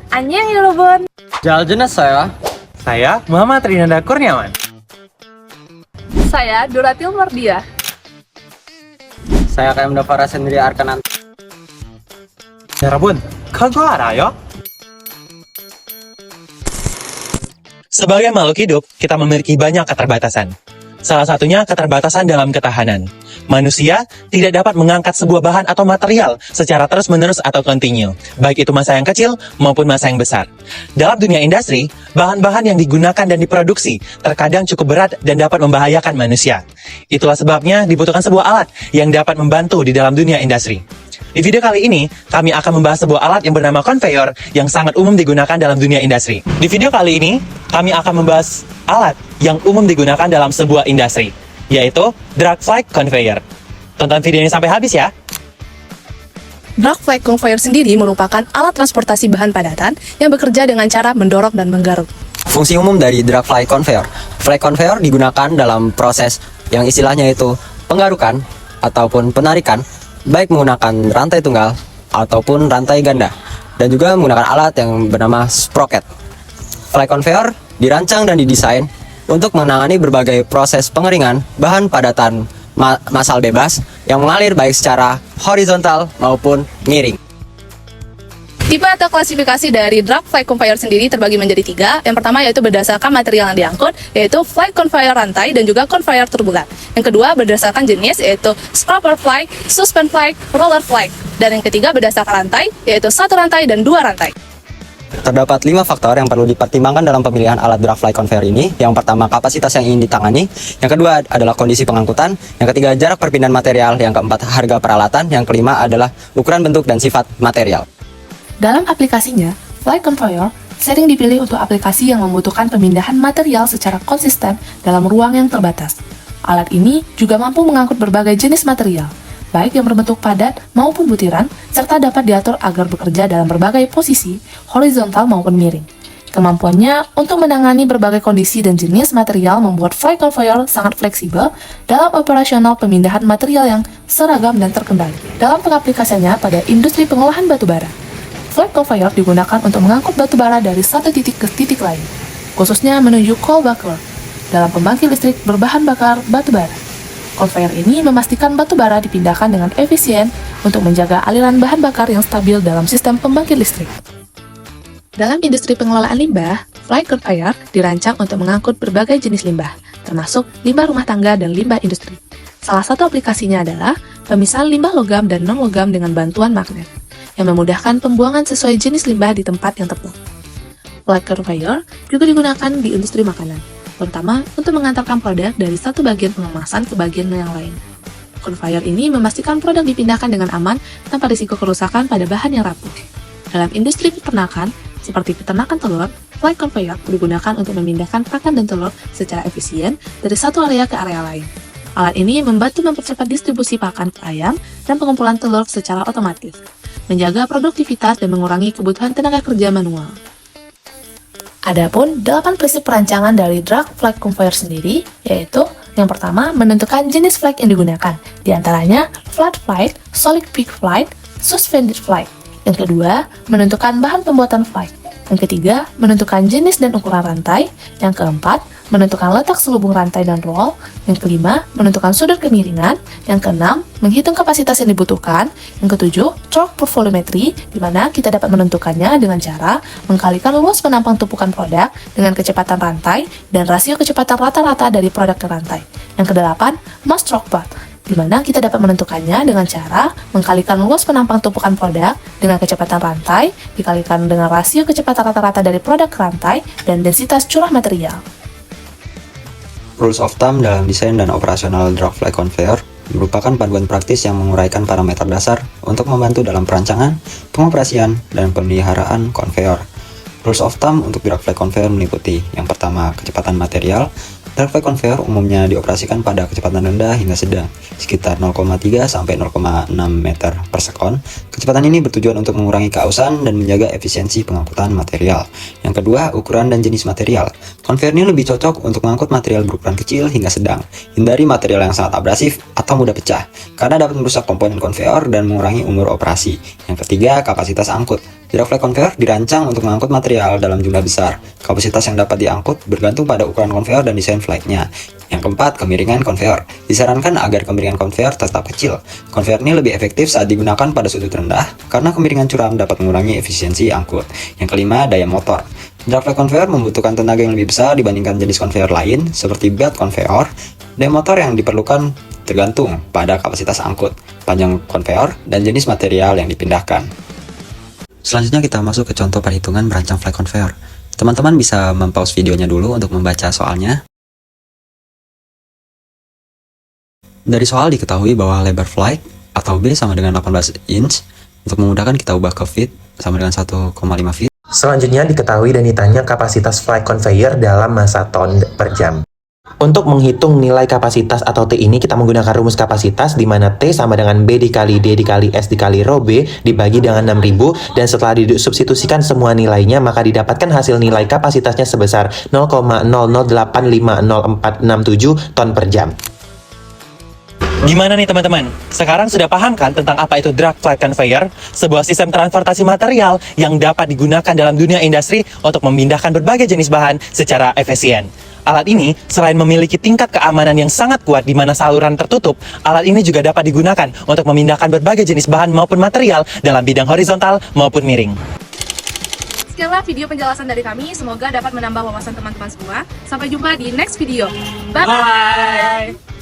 Annyeong Yulubun. Jelas saya. Saya Muhammad Rinanda Kurniawan. Saya Duratil Mardia. Saya KM Davara sendiri Arkanan. 여러분, 그거 알아요? Sebagai makhluk hidup, kita memiliki banyak keterbatasan. Salah satunya keterbatasan dalam ketahanan. Manusia tidak dapat mengangkat sebuah bahan atau material secara terus-menerus atau kontinu, baik itu massa yang kecil maupun massa yang besar. Dalam dunia industri, bahan-bahan yang digunakan dan diproduksi terkadang cukup berat dan dapat membahayakan manusia. Itulah sebabnya dibutuhkan sebuah alat yang dapat membantu di dalam dunia industri. Di video kali ini, kami akan membahas sebuah alat yang bernama conveyor yang sangat umum digunakan dalam dunia industri. Di video kali ini, kami akan membahas alat yang umum digunakan dalam sebuah industri, yaitu drag flight conveyor. Tonton video ini sampai habis ya. Drag flight conveyor sendiri merupakan alat transportasi bahan padatan yang bekerja dengan cara mendorong dan menggaruk. Fungsi umum dari drag flight conveyor digunakan dalam proses yang istilahnya itu penggarukan ataupun penarikan, baik menggunakan rantai tunggal ataupun rantai ganda, dan juga menggunakan alat yang bernama sprocket. Flight conveyor dirancang dan didesain untuk menangani berbagai proses pengeringan bahan padatan massal bebas yang mengalir baik secara horizontal maupun miring. Tipe atau klasifikasi dari drag flight conveyor sendiri terbagi menjadi 3. Yang pertama yaitu berdasarkan material yang diangkut, yaitu flight conveyor rantai dan juga conveyor turbulen. Yang kedua berdasarkan jenis, yaitu scrubber flight, suspend flight, roller flight. Dan yang ketiga berdasarkan rantai, yaitu 1 rantai dan 2 rantai. Terdapat 5 faktor yang perlu dipertimbangkan dalam pemilihan alat drag flight conveyor ini. Yang pertama, kapasitas yang ingin ditangani. Yang kedua adalah kondisi pengangkutan. Yang ketiga, jarak perpindahan material. Yang keempat, harga peralatan. Yang kelima adalah ukuran, bentuk, dan sifat material. Dalam aplikasinya, flight conveyor sering dipilih untuk aplikasi yang membutuhkan pemindahan material secara konsisten dalam ruang yang terbatas. Alat ini juga mampu mengangkut berbagai jenis material, baik yang berbentuk padat maupun butiran, serta dapat diatur agar bekerja dalam berbagai posisi, horizontal maupun miring. Kemampuannya untuk menangani berbagai kondisi dan jenis material membuat flight conveyor sangat fleksibel dalam operasional pemindahan material yang seragam dan terkendali. Dalam pengaplikasiannya pada industri pengolahan batu bara, flight conveyor digunakan untuk mengangkut batu bara dari satu titik ke titik lain, khususnya menuju coal bucker dalam pembangkit listrik berbahan bakar batu bara. Conveyor ini memastikan batu bara dipindahkan dengan efisien untuk menjaga aliran bahan bakar yang stabil dalam sistem pembangkit listrik. Dalam industri pengelolaan limbah, flight conveyor dirancang untuk mengangkut berbagai jenis limbah, termasuk limbah rumah tangga dan limbah industri. Salah satu aplikasinya adalah pemisahan limbah logam dan non-logam dengan bantuan magnet, yang memudahkan pembuangan sesuai jenis limbah di tempat yang tepat. Flight conveyor juga digunakan di industri makanan, terutama untuk mengantarkan produk dari satu bagian pengemasan ke bagian yang lain. Conveyor ini memastikan produk dipindahkan dengan aman tanpa risiko kerusakan pada bahan yang rapuh. Dalam industri peternakan, seperti peternakan telur, flight conveyor digunakan untuk memindahkan pakan dan telur secara efisien dari satu area ke area lain. Alat ini membantu mempercepat distribusi pakan ke ayam dan pengumpulan telur secara otomatis, menjaga produktivitas dan mengurangi kebutuhan tenaga kerja manual. Adapun 8 prinsip perancangan dari drag flight conveyor sendiri, yaitu yang pertama, menentukan jenis flight yang digunakan, di antaranya flat flight, solid peak flight, suspended flight. Yang kedua, menentukan bahan pembuatan flight. Yang ketiga, menentukan jenis dan ukuran rantai. Yang keempat, menentukan letak selubung rantai dan roll. Yang kelima, menentukan sudut kemiringan. Yang keenam, menghitung kapasitas yang dibutuhkan. Yang ketujuh, torque per volumetry, di mana kita dapat menentukannya dengan cara mengkalikan luas penampang tumpukan produk dengan kecepatan rantai dan rasio kecepatan rata-rata dari produk ke rantai. Yang kedelapan, mass torque part, di mana kita dapat menentukannya dengan cara mengkalikan luas penampang tumpukan produk dengan kecepatan rantai dikalikan dengan rasio kecepatan rata-rata dari produk ke rantai dan densitas curah material. Rules of thumb dalam desain dan operasional drag flight conveyor merupakan panduan praktis yang menguraikan parameter dasar untuk membantu dalam perancangan, pengoperasian, dan pemeliharaan conveyor. Rules of thumb untuk drag flight conveyor meliputi yang pertama, kecepatan material, Drag fly conveyor umumnya dioperasikan pada kecepatan rendah hingga sedang, sekitar 0,3 sampai 0,6 meter per sekon. Kecepatan ini bertujuan untuk mengurangi keausan dan menjaga efisiensi pengangkutan material. Yang kedua, ukuran dan jenis material. Conveyor ini lebih cocok untuk mengangkut material berukuran kecil hingga sedang. Hindari material yang sangat abrasif atau mudah pecah, karena dapat merusak komponen conveyor dan mengurangi umur operasi. Yang ketiga, kapasitas angkut. Drag fly conveyor dirancang untuk mengangkut material dalam jumlah besar. Kapasitas yang dapat diangkut bergantung pada ukuran conveyor dan desain flightnya. Yang keempat, kemiringan conveyor. Disarankan agar kemiringan conveyor tetap kecil. Conveyor ini lebih efektif saat digunakan pada sudut rendah, karena kemiringan curam dapat mengurangi efisiensi angkut. Yang kelima, daya motor. Drag fly conveyor membutuhkan tenaga yang lebih besar dibandingkan jenis conveyor lain, seperti belt conveyor. Daya motor yang diperlukan tergantung pada kapasitas angkut, panjang conveyor, dan jenis material yang dipindahkan. Selanjutnya kita masuk ke contoh perhitungan merancang fly conveyor. Teman-teman bisa mempause videonya dulu untuk membaca soalnya. Dari soal diketahui bahwa lebar flight atau B sama dengan 18 inch. Untuk memudahkan kita ubah ke feet sama dengan 1,5 feet. Selanjutnya diketahui dan ditanya kapasitas fly conveyor dalam masa ton per jam. Untuk menghitung nilai kapasitas atau T ini kita menggunakan rumus kapasitas di mana T sama dengan B dikali D dikali S dikali rho B dibagi dengan 6000, dan setelah disubstitusikan semua nilainya maka didapatkan hasil nilai kapasitasnya sebesar 0,00850467 ton per jam. Gimana nih teman-teman? Sekarang sudah paham kan tentang apa itu drag fly conveyor? Sebuah sistem transportasi material yang dapat digunakan dalam dunia industri untuk memindahkan berbagai jenis bahan secara efisien. Alat ini selain memiliki tingkat keamanan yang sangat kuat di mana saluran tertutup, alat ini juga dapat digunakan untuk memindahkan berbagai jenis bahan maupun material dalam bidang horizontal maupun miring. Sekianlah video penjelasan dari kami, semoga dapat menambah wawasan teman-teman semua. Sampai jumpa di next video. Bye!